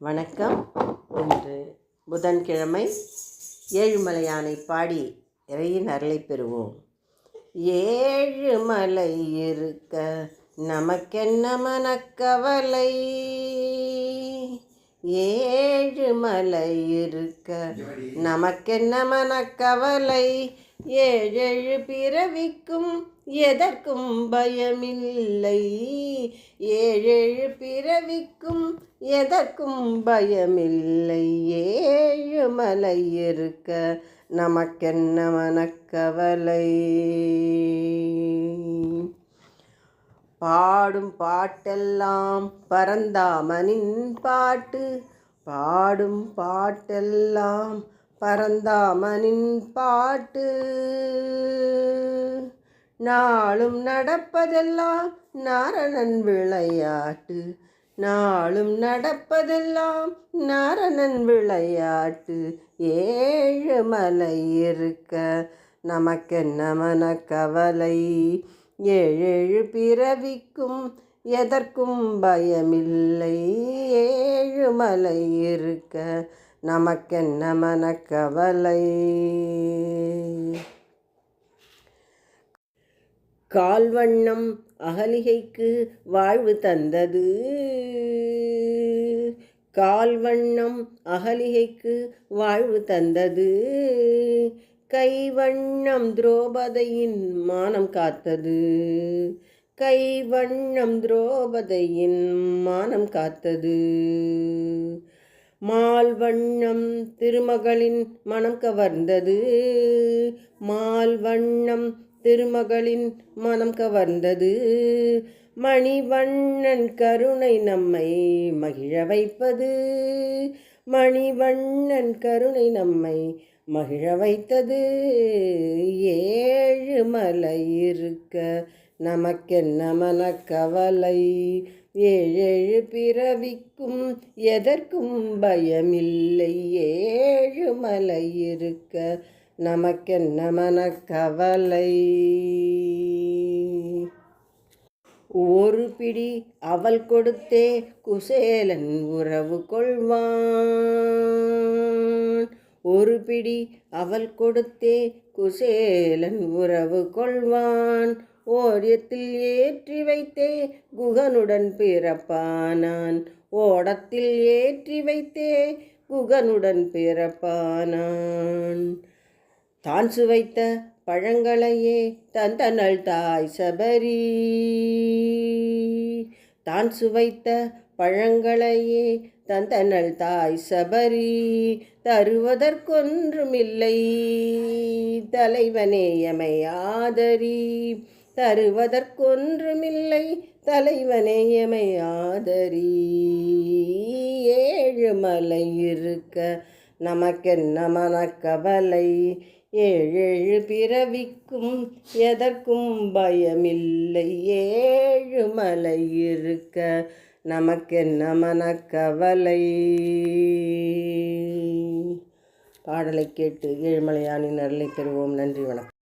வணக்கம். இன்று புதன்கிழமை. ஏழுமலையானை பாடி இறையின் அருளை பெறுவோம். ஏழுமலை இருக்க நமக்கென்ன மனக்கவலை, ஏழுமலை இருக்க நமக்கென்ன மனக்கவலை, ஏழேழு பிறவிக்கும் எதற்கும் பயமில்லை, ஏழேழு பிறவிக்கும் எதற்கும் பயமில்லை, ஏழுமலை இருக்க நமக்கென்ன மனக்கவலை. பாடும் பாட்டெல்லாம் பரந்தாமனின் பாட்டு, பாடும் பாட்டெல்லாம் பரந்தாமனின் பாட்டு, நாளும் நடப்பதெல்லாம் நாரணன் விளையாட்டு, நாளும் நடப்பதெல்லாம் நாரணன் விளையாட்டு, ஏழுமலை இருக்க நமக்கென்ன மனக்கவலை, ஏழேழு பிறவிக்கும் எதற்கும் பயமில்லை, ஏழுமலை இருக்க நமக்கென்ன மனக்கவலை. கால்வண்ணம் அகலிகைக்கு வாழ்வு தந்தது, கால்வண்ணம் அகலிகைக்கு வாழ்வு தந்தது, கைவண்ணம் திரௌபதியின் மானம் காத்தது, கைவண்ணம் திரௌபதியின் மானம் காத்தது, மால்வண்ணம் திருமகளின் மனம் கவர்ந்தது, மால்வண்ணம் திருமகளின் மனம் கவர்ந்தது, மணிவண்ணன் கருணை நம்மை மகிழ வைப்பது, மணிவண்ணன் கருணை நம்மை மகிழ வைத்தது, ஏழுமலை இருக்க நமக்கென்ன மனக்கவலை, ஏழேழு பிறவிக்கும் எதற்கும் பயமில்லை, ஏழுமலை இருக்க நமக்கென்ன மனக்கவலை. ஒரு பிடி அவள் கொடுத்தே குசேலன் உறவு கொள்வான், ஒரு பிடி அவள் கொடுத்தே குசேலன் உறவு கொள்வான், ஓரியத்தில் ஏற்றி வைத்தே குகனுடன் பிறப்பானான், ஓடத்தில் ஏற்றி வைத்தே குகனுடன் பிறப்பானான், தான் சுவைத்த பழங்களையே தந்தனள் தாய் சபரி, தான் சுவைத்த பழங்களையே தந்தனள் தாய் சபரி, தருவதற்கொன்றுமில்லை தலைவனே எமை ஆதரி, தருவதற்கொன்றுமில்லை தலைவனே எமை ஆதரி, ஏழுமலை இருக்க நமக்கென்ன மனக்கவலை, ஏழேழு பிறவிக்கும் எதற்கும் பயமில்லை, ஏழுமலை இருக்க நமக்கென்ன மனக்கவலை. பாடலை கேட்டு ஏழுமலையானின் அருளை பெறுவோம். நன்றி, வணக்கம்.